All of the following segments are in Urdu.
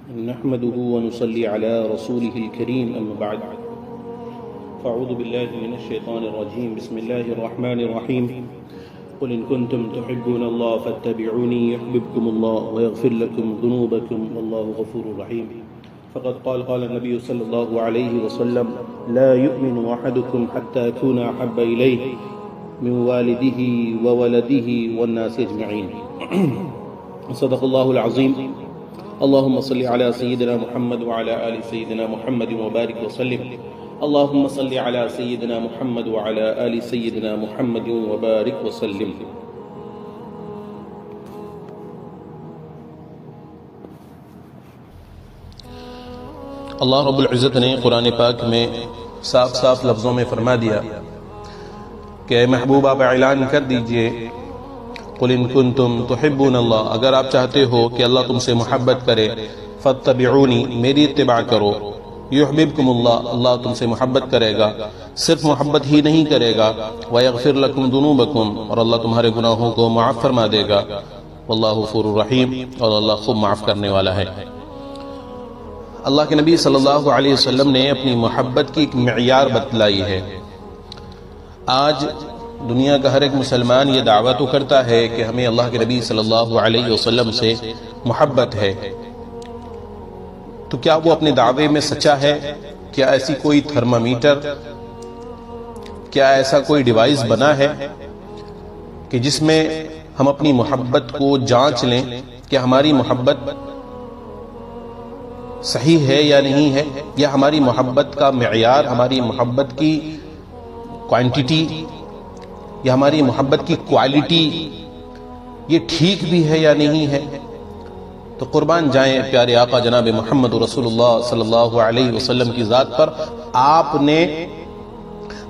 نحمده ونصلي على رسوله الكريم أما بعد فأعوذ بالله من الشيطان الرجيم بسم الله الرحمن الرحيم قل إن كنتم تحبون الله فاتبعوني يحببكم الله ويغفر لكم ذنوبكم والله غفور رحيم فقد قال النبي صلى الله عليه وسلم لا يؤمن أحدكم حتى أكون أحب إليه من والده وولده والناس أجمعين صدق الله العظيم اللهم صل على سيدنا محمد وعلى آل سيدنا محمد وبارك وسلم اللهم صل على سيدنا محمد وعلى آل سيدنا محمد وبارك وسلم اللہ رب العزت نے قرآن پاک میں صاف صاف لفظوں میں فرما دیا کہ اے محبوب آپ اعلان کر دیجئے قل ان کنتم تحبون اللہ، اگر آپ چاہتے ہو کہ اللہ تم سے محبت کرے فاتبعونی، میری اتباع کرو، یحببکم اللہ، اللہ تم سے محبت کرے گا، صرف محبت ہی نہیں کرے گا، ویغفر لکم ذنوبکم، اور اللہ تمہارے گناہوں کو معاف فرما دے گا، واللہ غفور رحیم، اور اللہ خوب معاف کرنے والا ہے۔ اللہ کے نبی صلی اللہ علیہ وسلم نے اپنی محبت کی ایک معیار بتلائی ہے۔ آج دنیا کا ہر ایک مسلمان یہ دعویٰ تو کرتا ہے کہ ہمیں اللہ کے نبی صلی اللہ علیہ وسلم سے محبت ہے، تو کیا وہ اپنے دعوے میں سچا ہے؟ کیا ایسی کوئی تھرمامیٹر، کیا ایسا کوئی ڈیوائس بنا ہے کہ جس میں ہم اپنی محبت کو جانچ لیں کہ ہماری محبت صحیح ہے یا نہیں ہے، یا ہماری محبت کا معیار، ہماری محبت کی کوانٹیٹی یا ہماری محبت کی کوالٹی یہ ٹھیک بھی ہے یا نہیں ہے؟ تو قربان جائیں پیارے آقا جناب محمد رسول اللہ صلی اللہ علیہ وسلم کی ذات پر۔ آپ نے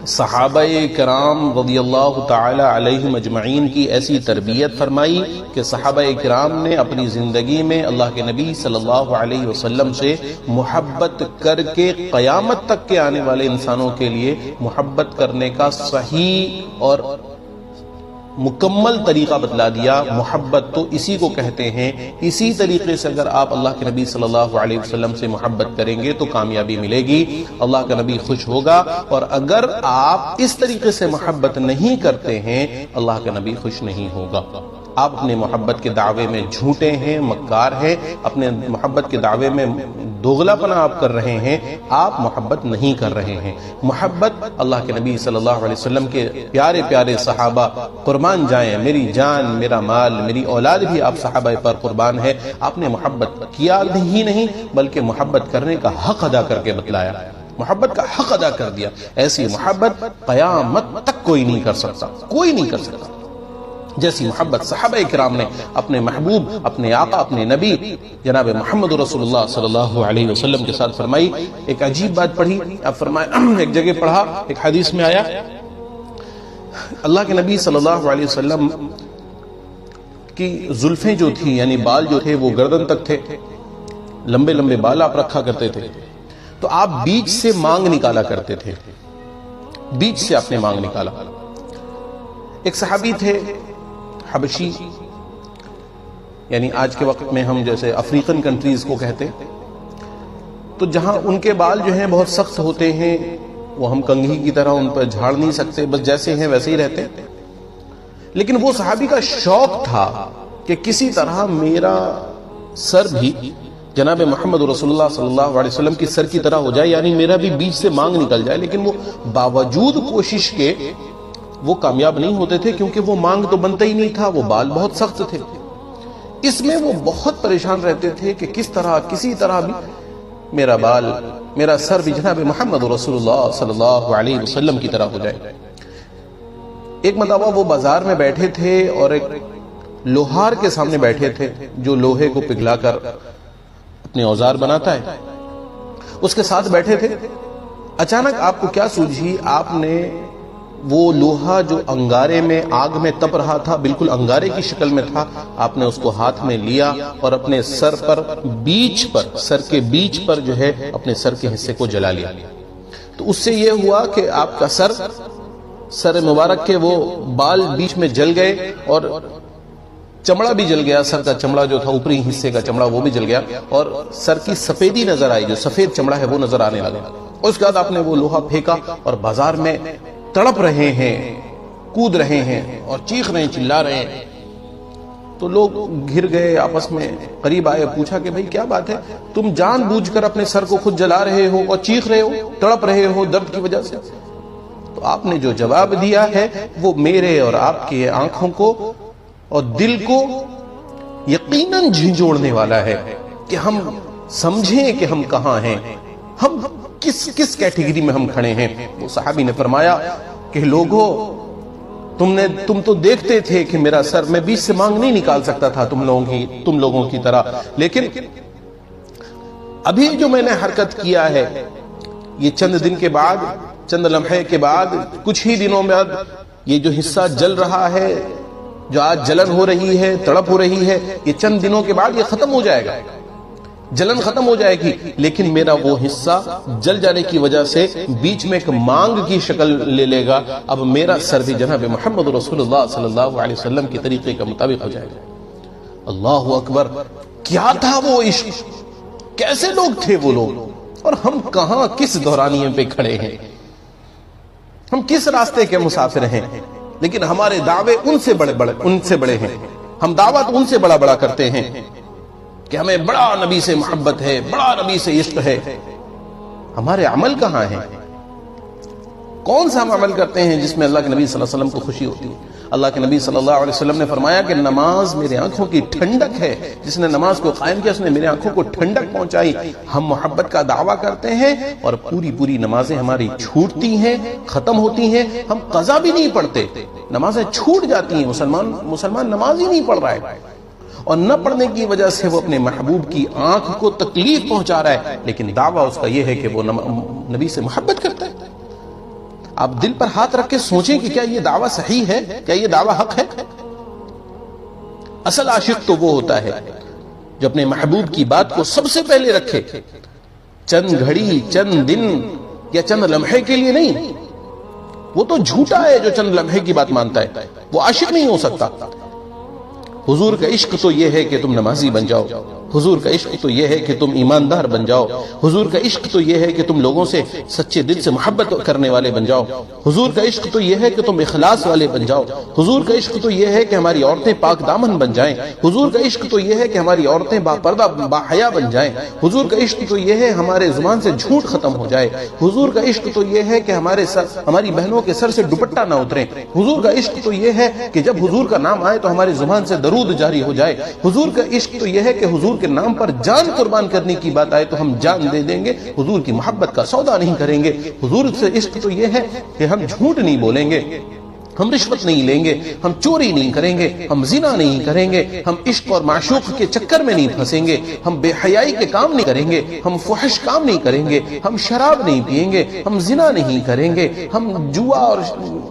صحابہ کرام رضی اللہ تعالی علیہم اجمعین کی ایسی تربیت فرمائی کہ صحابہ کرام نے اپنی زندگی میں اللہ کے نبی صلی اللہ علیہ وسلم سے محبت کر کے قیامت تک کے آنے والے انسانوں کے لیے محبت کرنے کا صحیح اور مکمل طریقہ بتلا دیا۔ محبت تو اسی کو کہتے ہیں، اسی طریقے سے اگر آپ اللہ کے نبی صلی اللہ علیہ وسلم سے محبت کریں گے تو کامیابی ملے گی، اللہ کا نبی خوش ہوگا، اور اگر آپ اس طریقے سے محبت نہیں کرتے ہیں اللہ کا نبی خوش نہیں ہوگا۔ آپ اپنے محبت کے دعوے میں جھوٹے ہیں، مکار ہیں، اپنے محبت کے دعوے میں دوغلا پنا آپ کر رہے ہیں، آپ محبت نہیں کر رہے ہیں۔ محبت اللہ کے نبی صلی اللہ علیہ وسلم کے پیارے پیارے صحابہ، قربان جائیں میری جان، میرا مال، میری اولاد بھی آپ صحابہ پر قربان ہے، آپ نے محبت کیا ہی نہیں بلکہ محبت کرنے کا حق ادا کر کے بتلایا، محبت کا حق ادا کر دیا۔ ایسی محبت قیامت تک کوئی نہیں کر سکتا، کوئی نہیں کر سکتا جیسی محبت صحابہ کرام نے اپنے محبوب، اپنے آقا، اپنے نبی جناب محمد رسول اللہ صلی اللہ علیہ وسلم کے ساتھ فرمائی۔ ایک عجیب بات پڑھی، اب فرمایا، ایک جگہ پڑھا، ایک حدیث میں آیا اللہ کے نبی صلی اللہ علیہ وسلم کی زلفیں جو تھی، یعنی بال جو تھے وہ گردن تک تھے، لمبے لمبے بال آپ رکھا کرتے تھے، تو آپ بیچ سے مانگ نکالا کرتے تھے، بیچ سے آپ نے مانگ نکالا۔ ایک صحابی تھے حبشی، یعنی آج کے وقت میں ہم جیسے افریقن کنٹریز کو کہتے، تو جہاں ان کے بال جو ہیں بہت سخت ہوتے ہیں، وہ ہم کنگھی کی طرح ان پر جھاڑ نہیں سکتے، بس جیسے ہیں ویسے ہی رہتے، لیکن وہ صحابی کا شوق تھا کہ کسی طرح میرا سر بھی جناب محمد رسول اللہ صلی اللہ علیہ وسلم کی سر کی طرح ہو جائے، یعنی میرا بھی بیچ سے مانگ نکل جائے، لیکن وہ باوجود کوشش کے وہ کامیاب نہیں ہوتے تھے، کیونکہ وہ مانگ تو بنتا ہی نہیں تھا، وہ بال بہت سخت تھے۔ اس میں وہ بہت پریشان رہتے تھے کہ کس طرح کسی طرح بھی میرا بال، میرا سر بھی جناب محمد رسول اللہ صلی اللہ علیہ وسلم کی طرح ہو جائے۔ ایک مرتبہ وہ بازار میں بیٹھے تھے اور ایک لوہار کے سامنے بیٹھے تھے جو لوہے کو پگھلا کر اپنے اوزار بناتا ہے، اس کے ساتھ بیٹھے تھے۔ اچانک آپ کو کیا سوجھی، آپ نے وہ لوہا جو انگارے میں، آگ میں تپ رہا تھا، بالکل انگارے کی شکل میں تھا، آپ نے اس کو ہاتھ میں لیا اور اپنے سر پر، بیچ پر، سر کے بیچ پر جو ہے اپنے سر کے حصے کو جلا لیا۔ تو اس سے یہ ہوا کہ آپ کا سر مبارک کے وہ بال بیچ میں جل گئے اور چمڑا بھی جل گیا، سر کا چمڑا جو تھا اوپری حصے کا چمڑا وہ بھی جل گیا، اور سر کی سفیدی نظر آئی، جو سفید چمڑا ہے وہ نظر آنے لگا۔ اس کے بعد آپ نے وہ لوہا پھینکا اور بازار میں تڑپ رہے ہیں، کود رہے ہیں اور چیخ رہے ہیں، چلا رہے ہیں۔ تو لوگ گھر گئے آپس میں، قریب آئے، پوچھا کہ بھئی کیا بات ہے، تم جان بوجھ کر اپنے سر کو خود جلا رہے ہو اور چیخ رہے ہو، تڑپ رہے ہو درد کی وجہ سے؟ تو آپ نے جو جواب دیا ہے وہ میرے اور آپ کے آنکھوں کو اور دل کو یقیناً جھنجھوڑنے والا ہے کہ ہم سمجھیں کہ ہم کہاں ہیں، ہم کس کیٹیگری میں ہم کھڑے ہیں۔ وہ صحابی نے فرمایا کہ لوگوں، تم تو دیکھتے تھے کہ میرا سر، میں بیچ سے مانگ نہیں نکال سکتا تھا تم لوگوں کی طرح، لیکن ابھی جو میں نے حرکت کیا ہے، یہ چند دن کے بعد، چند لمحے کے بعد، کچھ ہی دنوں میں یہ جو حصہ جل رہا ہے، جو آج جلن ہو رہی ہے، تڑپ ہو رہی ہے، یہ چند دنوں کے بعد یہ ختم ہو جائے گا، جلن ختم ہو جائے گی، لیکن میرا وہ حصہ جل جانے کی وجہ سے بیچ میں ایک مانگ کی شکل لے لے گا۔ اب میرا سر بھی جناب محمد رسول اللہ صلی اللہ علیہ وسلم کے طریقے کا مطابق ہو جائے گا۔ اللہ اکبر! کیا تھا وہ عشق، کیسے لوگ تھے وہ لوگ، اور ہم کہاں کس دورانیے پہ کھڑے ہیں، ہم کس راستے کے مسافر ہیں، لیکن ہمارے دعوے ان سے بڑے ہیں، ہم دعوت ان سے بڑا کرتے ہیں کہ ہمیں بڑا نبی سے محبت ہے، بڑا نبی سے عشق ہے۔ ہمارے عمل کہاں ہیں؟ کون سا ہم عمل کرتے ہیں جس میں اللہ کے نبی صلی اللہ علیہ وسلم کو خوشی ہوتی ہے؟ اللہ کے نبی صلی اللہ علیہ وسلم نے فرمایا کہ نماز میرے آنکھوں کی ٹھنڈک ہے، جس نے نماز کو قائم کیا اس نے میرے آنکھوں کو ٹھنڈک پہنچائی۔ ہم محبت کا دعویٰ کرتے ہیں اور پوری نمازیں ہماری چھوٹتی ہیں، ختم ہوتی ہیں، ہم قضا بھی نہیں پڑھتے، نمازیں چھوٹ جاتی ہیں، مسلمان نماز ہی نہیں پڑھ رہا ہے، اور نہ پڑھنے کی وجہ سے وہ اپنے محبوب کی آنکھ کو تکلیف پہنچا رہا ہے، لیکن دعویٰ اس کا یہ ہے کہ وہ نبی سے محبت کرتا ہے۔ آپ دل پر ہاتھ رکھ کے سوچیں کہ کیا یہ دعویٰ صحیح ہے، کیا یہ دعویٰ حق ہے؟ اصل عاشق تو وہ ہوتا ہے جو اپنے محبوب کی بات کو سب سے پہلے رکھے، چند گھڑی، چند دن یا چند لمحے کے لیے نہیں۔ وہ تو جھوٹا ہے جو چند لمحے کی بات مانتا ہے، وہ عاشق نہیں ہو سکتا۔ حضور کا عشق تو یہ ہے کہ تم نمازی بن جاؤ، حضور کا عشق تو یہ ہے کہ تم ایماندار بن جاؤ، حضور کا عشق تو یہ ہے کہ تم لوگوں سے سچے دل سے محبت کرنے والے بن جاؤ، حضور کا عشق تو یہ ہے کہ تم اخلاص والے بن جاؤ، حضور کا عشق تو یہ ہے کہ ہماری عورتیں پاک دامن بن جائیں، حضور کا عشق تو یہ ہے کہ ہماری عورتیں با پردہ با حیا بن جائیں، حضور کا عشق تو یہ ہے ہمارے زبان سے جھوٹ ختم ہو جائے، حضور کا عشق تو یہ ہے کہ ہماری بہنوں کے سر سے دوپٹہ نہ اترے، حضور کا عشق تو یہ ہے کہ جب حضور کا نام آئے تو ہماری زبان سے درود جاری ہو جائے، حضور کا عشق تو یہ ہے کہ حضور کے نام پر جان قربان کرنے کی بات آئے تو ہم جان دے دیں گے، حضور کی محبت کا سودا نہیں کریں گے، حضور سے عشق تو یہ ہے کہ ہم جھوٹ نہیں بولیں گے، ہم رشوت نہیں لیں گے، ہم چوری نہیں کریں گے، ہم زنا نہیں کریں گے، ہم عشق اور معشوق کے چکر میں نہیں پھنسیں گے، ہم بے حیائی کے کام نہیں کریں گے، ہم فحش کام نہیں کریں گے، ہم شراب نہیں پئیں گے، ہم زنا نہیں کریں گے، ہم جوا اور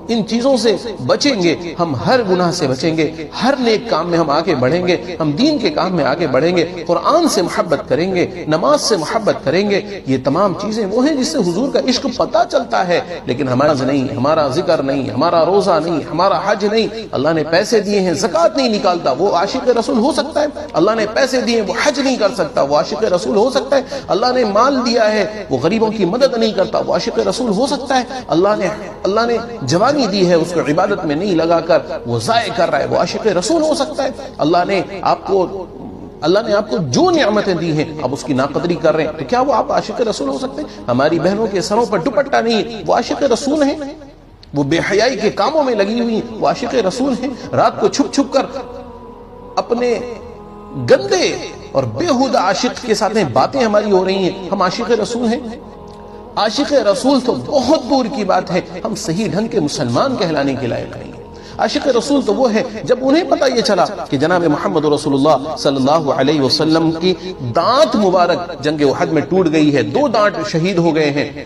ان چیزوں سے بچیں گے، ہم ہر گناہ سے بچیں گے، ہر نیک کام میں ہم آگے بڑھیں گے، ہم دین کے کام میں آگے بڑھیں گے، قرآن سے محبت کریں گے، نماز سے محبت کریں گے۔ یہ تمام چیزیں وہ ہیں جس سے حضور کا عشق پتہ چلتا ہے، لیکن ہمارا نہیں، ہمارا ذکر نہیں، ہمارا روزہ نہیں، ہمارا حج نہیں۔ اللہ نے پیسے دیے ہیں، زکوٰۃ نہیں نکالتا، وہ عاشق رسول ہو سکتا ہے؟ اللہ نے پیسے دیے وہ حج نہیں کر سکتا، وہ عاشق رسول ہو سکتا ہے؟ اللہ نے مال دیا ہے، وہ غریبوں کی مدد نہیں کرتا، وہ عاشق رسول ہو سکتا ہے؟ اللہ نے جوانی دی ہے، اس کو عبادت میں نہیں لگا کر وہ ضائع کر رہا ہے، وہ عاشق رسول ہو سکتا ہے؟ اللہ نے آپ کو جو نعمتیں دی ہیں آپ اس کی ناقدری کر رہے ہیں، تو کیا وہ آپ عاشق رسول ہو سکتے ہیں؟ ہماری بہنوں کے سروں پر دوپٹہ نہیں، وہ عاشق رسول ہیں؟ وہ بے حیائی کے کاموں میں لگی ہوئی ہیں، وہ عاشق رسول ہیں؟ رات کو چھپ چھپ کر اپنے گندے اور بےہودہ عاشق کے ساتھ باتیں ہماری ہو رہی ہیں، ہم عاشق رسول ہیں؟ عاشق رسول تو بہت دور کی بات ہے، ہم صحیح ڈھنگ کے مسلمان کہلانے کے لائق نہیں ہیں۔ عاشق رسول تو وہ ہے جب انہیں پتہ یہ چلا کہ جناب محمد رسول اللہ صلی اللہ علیہ وسلم کی دانت مبارک جنگ احد میں ٹوٹ گئی ہے، 2 دانت شہید ہو گئے ہیں،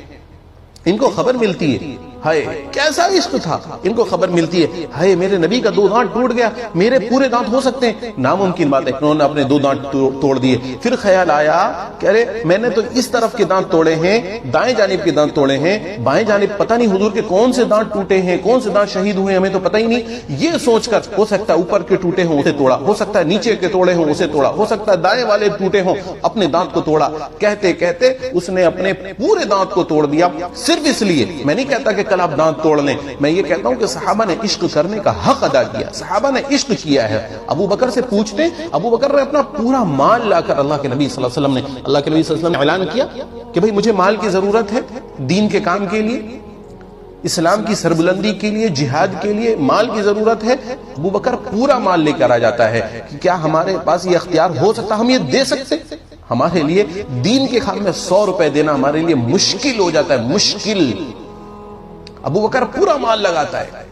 ان کو خبر ملتی ہے ہائے کیسا عشق تھا. ان کو خبر ملتی ہے ہائے میرے نبی کا 2 دانت ٹوٹ گیا, میرے پورے دانت ہو سکتے ہیں, ناممکن بات ہے. انہوں نے اپنے 2 دانت توڑ دیے. پھر خیال آیا کہ ارے میں نے تو اس طرف کے دانت توڑے ہیں, دائیں جانب کے دانت توڑے ہیں, بائیں جانب پتہ نہیں حضور کے کون سے دانت ٹوٹے ہیں, کون سے دانت شہید ہوئے, ہمیں تو پتہ ہی نہیں. یہ سوچ کر ہو سکتا ہے اوپر کے ٹوٹے ہوں اسے توڑا, ہو سکتا ہے نیچے کے توڑے ہوں اسے توڑا, ہو سکتا ہے دائیں والے ٹوٹے ہوں اپنے دانت کو توڑا. کہتے کہتے اس نے اپنے پورے دانت کو توڑ دیا, صرف اس لیے. میں نہیں کہتا کہ کل آپ دانت توڑ لیں, میں یہ کہتا ہوں کہ صحابہ نے عشق کرنے کا حق ادا کیا, صحابہ نے عشق کیا ہے. ابو بکر سے پوچھتے, ابو بکر نے اپنا پورا مال لا کر اللہ کے نبی صلی اللہ علیہ وسلم نے, اللہ کے نبی صلی اللہ علیہ وسلم نے اعلان کیا کہ بھئی مجھے مال کی ضرورت ہے دین کے کام کے لیے, اسلام کی سربلندی کے لیے, جہاد کے لیے مال کی ضرورت ہے. ابو بکر پورا مال لے کر آ جاتا ہے کہ کیا ہمارے پاس یہ اختیار ہو سکتا, ہم یہ دے سکتے. ہمارے لیے دین کے کام میں 100 روپے دینا ہمارے لیے مشکل ہو جاتا ہے, مشکل. ابو بکر پورا مال لگاتا ہے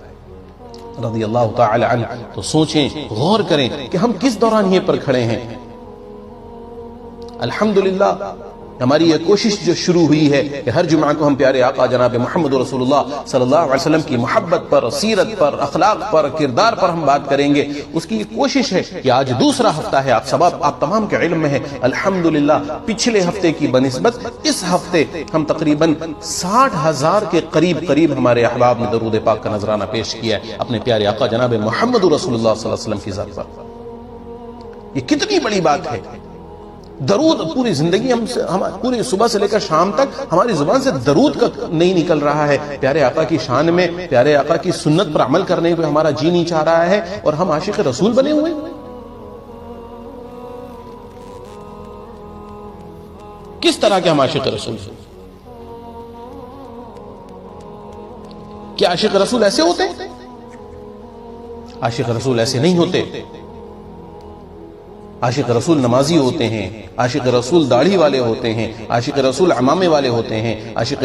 رضی اللہ تعالی عنہ. تو سوچیں, غور کریں کہ ہم کس دوران یہ پر کھڑے ہیں. الحمدللہ ہماری یہ کوشش جو شروع ہوئی ہے کہ ہر جمعہ کو ہم پیارے آقا جناب محمد رسول اللہ صلی اللہ علیہ وسلم کی محبت پر, سیرت پر, اخلاق پر, کردار پر ہم بات کریں گے, اس کی کوشش ہے کہ آج دوسرا ہفتہ ہے, آپ تمام کے علم میں ہے الحمدللہ. پچھلے ہفتے کی بنسبت اس ہفتے ہم تقریباً 60,000 کے قریب ہمارے احباب نے درود پاک کا نذرانہ پیش کیا ہے اپنے پیارے آقا جناب محمد رسول اللہ صلی اللہ علیہ وسلم کی ذات پر. یہ کتنی بڑی بات ہے. درود پوری زندگی ہم پوری صبح سے لے کر شام تک ہماری زبان سے درود کا نہیں نکل رہا ہے. پیارے آقا کی شان میں, پیارے آقا کی سنت پر عمل کرنے کو ہمارا جی نہیں چاہ رہا ہے, اور ہم عاشق رسول بنے ہوئے. کس طرح کے ہم عاشق رسول ہیں؟ کیا عاشق رسول ایسے ہوتے ہیں؟ عاشق رسول ایسے نہیں ہوتے. عاشق رسول نمازی ہوتے ہیں, عاشق رسول داڑھی والے ہوتے ہیں, عاشق رسول عمامے والے ہوتے ہیں, عاشق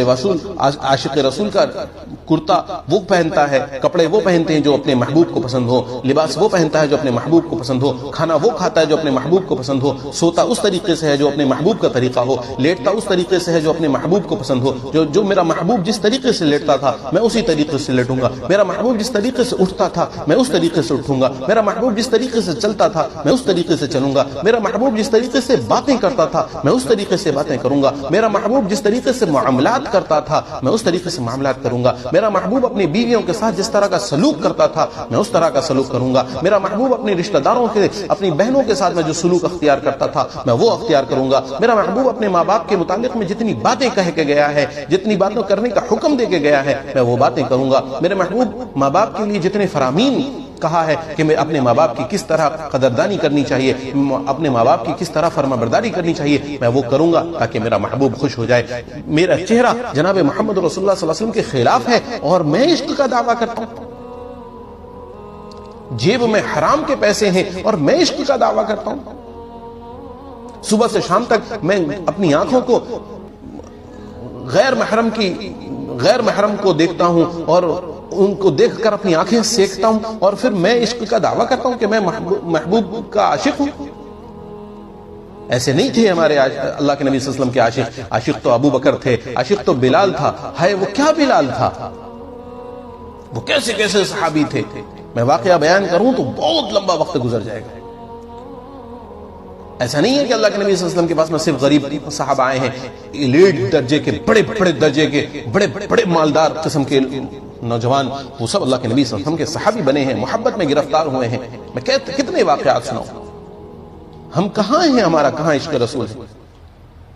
رسول کا کرتا وہ پہنتا ہے, کپڑے وہ پہنتے ہیں جو اپنے محبوب کو پسند ہو, لباس وہ پہنتا ہے جو اپنے محبوب کو پسند ہو, کھانا وہ کھاتا ہے جو اپنے محبوب کو پسند ہو, سوتا اس طریقے سے ہے جو اپنے محبوب کا طریقہ ہو, لیٹتا اس طریقے سے ہے جو اپنے محبوب کو پسند ہو. جو میرا محبوب جس طریقے سے لیٹتا تھا میں اسی طریقے سے لیٹوں گا, میرا محبوب جس طریقے سے اٹھتا تھا میں اس طریقے سے اٹھوں گا, میرا محبوب جس طریقے سے چلتا تھا میں اس طریقے سے چلوں گا, میرا محبوب جس طریقے سے باتیں کرتا تھا میں اس طریقے سے باتیں کروں گا, میرا محبوب جس طریقے سے معاملات کرتا تھا میں اس طریقے سے معاملات کروں گا, میرا محبوب اپنی بیویوں کے ساتھ جس طرح کا سلوک کرتا تھا میں اس طرح کا سلوک کروں گا, میرا محبوب اپنے رشتہ داروں کے, اپنی بہنوں کے ساتھ میں جو سلوک اختیار کرتا تھا میں وہ اختیار کروں گا, میرا محبوب اپنے ماں باپ کے متعلق میں جتنی باتیں کہہ کے گیا ہے, جتنی باتوں کرنے کا حکم دے کے گیا ہے میں وہ باتیں کروں گا, میرے محبوب ماں باپ کے لیے جتنے فرامین کہا ہے کہ میں اپنے ماں باپ کی کس طرح قدردانی کرنی چاہیے, اپنے ماں باپ کی کس طرح فرما برداری کرنی چاہیے میں وہ کروں گا تاکہ میرا محبوب خوش ہو جائے. میرا چہرہ جناب محمد رسول اللہ صلی اللہ علیہ وسلم کے خلاف ہے اور میں عشق کا دعویٰ کرتا ہوں, جیب میں حرام کے پیسے ہیں اور میں عشق کا دعویٰ کرتا ہوں. صبح سے شام تک میں اپنی آنکھوں کو غیر محرم کو دیکھتا ہوں اور ان کو دیکھ کر اپنی آنکھیں سیکھتا ہوں, اور پھر میں عشق کا دعویٰ کرتا ہوں کہ میں محبوب کا عاشق ہوں. ایسے نہیں تھے ہمارے اللہ کے نبی صلی اللہ علیہ وسلم کے عاشق. عاشق تو ابو بکر تھے, عاشق تو بلال تھا. ہے وہ کیا بلال تھا, وہ کیسے کیسے صحابی تھے. میں واقعہ بیان کروں تو بہت لمبا وقت گزر جائے گا. ایسا نہیں ہے کہ اللہ کے نبی صلی اللہ علیہ وسلم کے پاس میں صرف غریب صحابہ آئے ہیں, ایلیٹ درجے کے, بڑے درجے کے, بڑے مالدار قسم کے نوجوان, وہ سب اللہ کے نبی صلی اللہ علیہ وسلم کے صحابی بنے ہیں, محبت میں گرفتار ہوئے ہیں. میں کتنے واقعات سناؤں, ہم کہاں ہیں, ہمارا کہاں عشق رسول ہے.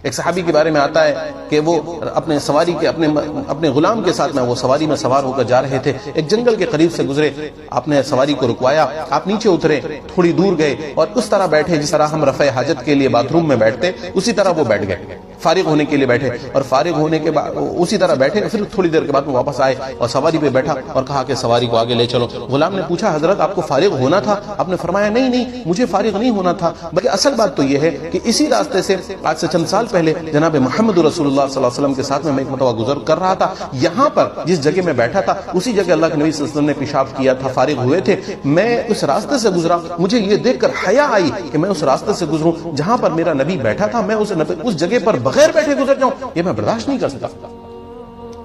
ایک صحابی کے بارے میں آتا ہے کہ وہ اپنے سواری کے اپنے غلام کے ساتھ میں وہ سواری میں سوار ہو کر جا رہے تھے, ایک جنگل کے قریب سے گزرے, آپ نے سواری کو رکوایا, آپ نیچے اترے, تھوڑی دور گئے اور اس طرح بیٹھے جس طرح ہم رفع حاجت کے لیے باتھ روم میں بیٹھتے اسی طرح وہ بیٹھ گئے, فارغ ہونے کے لیے بیٹھے, اور فارغ ہونے کے بعد اسی طرح بیٹھے. پھر تھوڑی دیر کے بعد وہ واپس آئے اور سواری پہ بیٹھا اور کہا کہ سواری کو آگے لے چلو. غلام نے پوچھا حضرت آپ کو فارغ ہونا تھا؟ آپ نے فرمایا نہیں مجھے فارغ نہیں ہونا تھا, بلکہ اصل بات تو یہ ہے کہ اسی راستے سے آج سے چند سال پہلے جناب محمد رسول اللہ صلی اللہ علیہ وسلم کے ساتھ میں ایک مرتبہ گزر کر رہا تھا. یہاں پر جس جگہ میں بیٹھا تھا اسی جگہ اللہ کے نبی صلی اللہ علیہ وسلم نے پیشاب کیا تھا, فارغ ہوئے تھے. میں اس راستے سے گزرا, مجھے یہ دیکھ کر حیا آئی کہ میں اس راستے سے گزروں جہاں پر میرا نبی بیٹھا تھا, میں اس جگہ پر بغیر بیٹھے گزر جاؤں, یہ میں برداشت نہیں کر سکتا.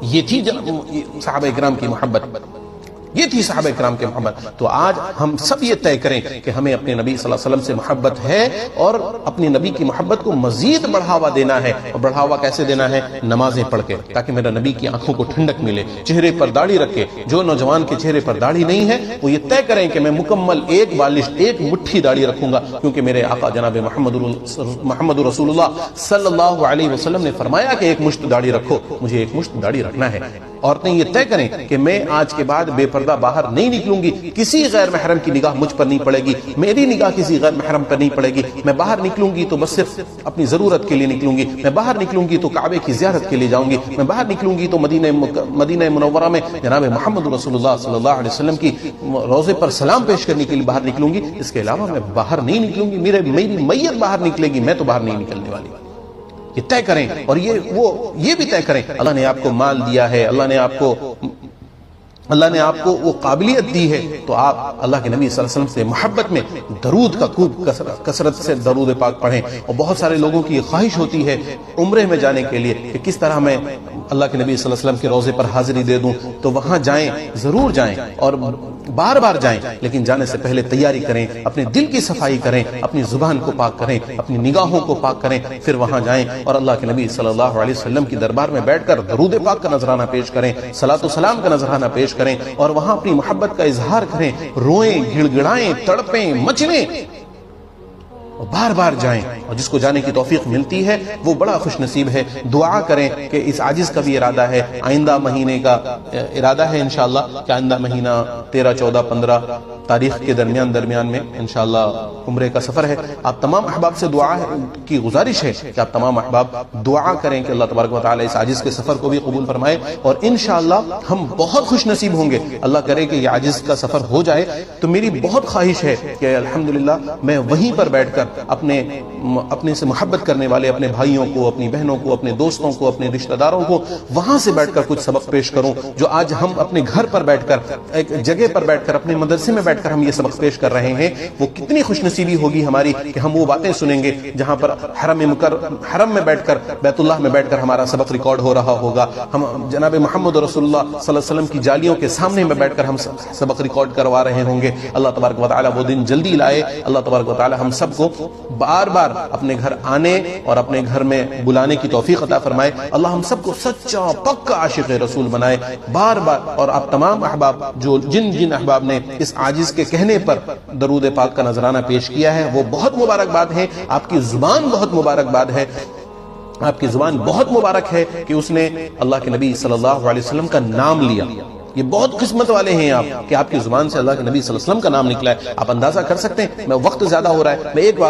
یہ تھی صحابہ کرام کی محبت، یہ تھی صحابہ کرام کے محبت۔ تو آج ہم سب یہ طے کریں کہ ہمیں اپنے نبی صلی اللہ علیہ وسلم سے محبت ہے، اور اپنے نبی کی محبت کو مزید بڑھاوا دینا ہے۔ اور بڑھاوا کیسے دینا ہے؟ نمازیں پڑھ کے، تاکہ میرا نبی کی آنکھوں کو ٹھنڈک ملے، چہرے پر داڑھی رکھے۔ جو نوجوان کے چہرے پر داڑھی نہیں ہے وہ یہ طے کریں کہ میں مکمل ایک بالش، ایک مٹھی داڑھی رکھوں گا، کیونکہ میرے آقا جناب محمد رسول اللہ صلی اللہ علیہ وسلم نے فرمایا کہ ایک مشت داڑھی رکھو، مجھے ایک مشت داڑھی رکھنا ہے۔ عورتیں یہ طے کریں کہ میں آج کے بعد بے پردہ باہر نہیں نکلوں گی، کسی غیر محرم کی نگاہ مجھ پر نہیں پڑے گی، میری نگاہ کسی غیر محرم پر نہیں پڑے گی۔ میں باہر نکلوں گی تو بس صرف اپنی ضرورت کے لیے نکلوں گی، میں باہر نکلوں گی تو کعبے کی زیارت کے لیے جاؤں گی، میں باہر نکلوں گی تو مدینہ منورہ میں جناب محمد رسول اللہ صلی اللہ علیہ وسلم کی روضے پر سلام پیش کرنے کے لیے باہر نکلوں گی۔ اس کے علاوہ میں باہر نہیں نکلوں گی، میری میت باہر نکلے گی، میں تو باہر نہیں نکلنے والی۔ یہ طے کریں، اور یہ بھی طے کریں اللہ نے آپ کو مال دیا ہے، اللہ نے آپ کو وہ قابلیت دی ہے، تو آپ اللہ کے نبی صلی اللہ علیہ وسلم سے محبت میں درود کا خوب کثرت سے درود پاک پڑھیں۔ اور بہت سارے لوگوں کی خواہش ہوتی ہے عمرے میں جانے کے لیے کہ کس طرح میں اللہ کے نبی صلی اللہ علیہ وسلم کے روضے پر حاضری دے دوں، تو وہاں جائیں، ضرور جائیں اور بار بار جائیں، لیکن جانے سے پہلے تیاری کریں، اپنے دل کی صفائی کریں، اپنی زبان کو پاک کریں، اپنی نگاہوں کو پاک کریں، پھر وہاں جائیں اور اللہ کے نبی صلی اللہ علیہ وسلم کی دربار میں بیٹھ کر درود پاک کا نذرانہ پیش کریں، صلاۃ و سلام کا نذرانہ پیش کریں، اور وہاں اپنی محبت کا اظہار کریں، روئیں، گڑ گڑائیں، تڑپیں، مچلیں، بار بار جائیں۔ اور جس کو جانے کی توفیق ملتی ہے وہ بڑا خوش نصیب ہے۔ دعا کریں کہ اس عاجز کا بھی ارادہ ہے، آئندہ مہینے کا ارادہ ہے انشاءاللہ کہ آئندہ مہینہ 13، 14، 15 تاریخ کے درمیان میں انشاءاللہ عمرے کا سفر ہے۔ آپ تمام احباب سے دعا کی گزارش ہے کہ آپ تمام احباب دعا کریں کہ اللہ تبارک و تعالی اس عاجز کے سفر کو بھی قبول فرمائے، اور انشاءاللہ ہم بہت خوش نصیب ہوں گے۔ اللہ کرے کہ یہ عاجز کا سفر ہو جائے تو میری بہت خواہش ہے کہ الحمدللہ میں وہیں پر بیٹھ کر اپنے سے محبت کرنے والے اپنے بھائیوں کو، اپنی بہنوں کو، اپنے دوستوں کو، اپنے رشتہ داروں کو وہاں سے بیٹھ کر کچھ سبق پیش کروں، جو آج ہم اپنے گھر پر بیٹھ کر، ایک جگہ پر بیٹھ کر، اپنے مدرسے میں بیٹھ کر ہم یہ سبق پیش کر رہے ہیں۔ وہ کتنی خوش نصیبی ہوگی ہماری کہ ہم وہ باتیں سنیں گے جہاں پر حرم میں بیٹھ کر، بیت اللہ میں بیٹھ کر ہمارا سبق ریکارڈ ہو رہا ہوگا، ہم جناب محمد رسول اللہ صلی اللہ علیہ وسلم کی جالیوں کے سامنے میں بیٹھ کر ہم سبق ریکارڈ کروا رہے ہوں گے۔ اللہ تبارک و تعالی وہ دن جلدی لائے۔ اللہ تبارک و تعالی ہم سب کو بار بار اپنے گھر آنے اور اپنے گھر میں بلانے کی توفیق عطا فرمائے۔ اللہ ہم سب کو سچا پکا عاشق رسول بنائے بار بار۔ اور آپ تمام احباب جن احباب نے اس عاجز کے کہنے پر درود پاک کا نذرانہ پیش کیا ہے، وہ بہت مبارکباد ہے، آپ کی زبان بہت مبارکباد ہے، آپ کی زبان بہت مبارک ہے کہ اس نے اللہ کے نبی صلی اللہ علیہ وسلم کا نام لیا۔ یہ بہت قسمت والے ہیں آپ کہ آپ کی زبان سے اللہ کے نبی صلی اللہ علیہ وسلم کا نام نکلا ہے۔ آپ اندازہ کر سکتے ہیں، میں وقت زیادہ ہو رہا ہے، میں ایک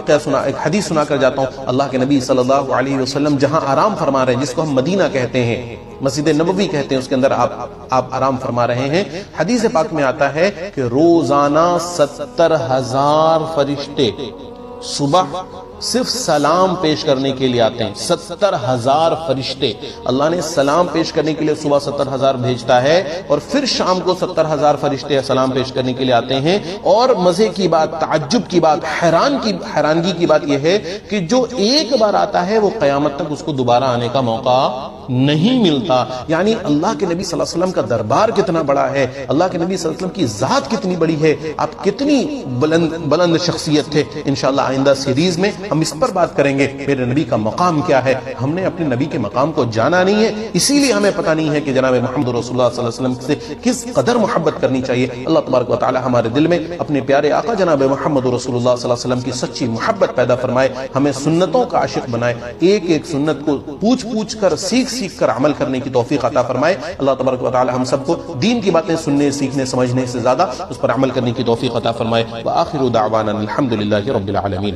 حدیث سنا کر جاتا ہوں۔ اللہ کے نبی صلی اللہ علیہ وسلم جہاں آرام فرما رہے ہیں، جس کو ہم مدینہ کہتے ہیں، مسجد نبوی کہتے ہیں، اس کے اندر آپ آرام فرما رہے ہیں۔ حدیث پاک میں آتا ہے کہ روزانہ 70,000 فرشتے صبح صرف سلام پیش کرنے کے لیے آتے ہیں۔ 70,000 فرشتے اللہ نے سلام پیش کرنے کے لیے صبح 70,000 بھیجتا ہے، اور پھر شام کو 70,000 فرشتے سلام پیش کرنے کے لیے آتے ہیں۔ اور مزے کی بات، تعجب کی بات، حیرانگی کی بات یہ ہے کہ جو ایک بار آتا ہے وہ قیامت تک اس کو دوبارہ آنے کا موقع نہیں ملتا۔ یعنی اللہ کے نبی صلی اللہ علیہ وسلم کا دربار کتنا بڑا ہے، اللہ کے نبی صلی اللہ علیہ وسلم کی ذات کتنی بڑی ہے، آپ کتنی بلند شخصیت تھے۔ انشاءاللہ آئندہ سیریز میں ہم اس پر بات کریں گے میرے نبی کا مقام کیا ہے۔ ہم نے اپنے نبی کے مقام کو جانا نہیں ہے، اسی لیے ہمیں پتہ نہیں ہے کہ جناب محمد رسول اللہ صلی اللہ علیہ وسلم سے کس قدر محبت کرنی چاہیے۔ اللہ تبارک و تعالی ہمارے دل میں اپنے پیارے آقا جناب محمد رسول اللہ صلی اللہ علیہ وسلم کی سچی محبت پیدا فرمائے، ہمیں سنتوں کا عاشق بنائے، ایک ایک سنت کو پوچھ کر، سیکھ کر عمل کرنے کی توفیق عطا فرمائے۔ اللہ تبارک و تعالی ہم سب کو دین کی باتیں سننے، سیکھنے، سمجھنے سے زیادہ اس پر عمل کرنے کی توفیق عطا فرمائے۔ وآخر دعوانا الحمدللہ رب العالمین۔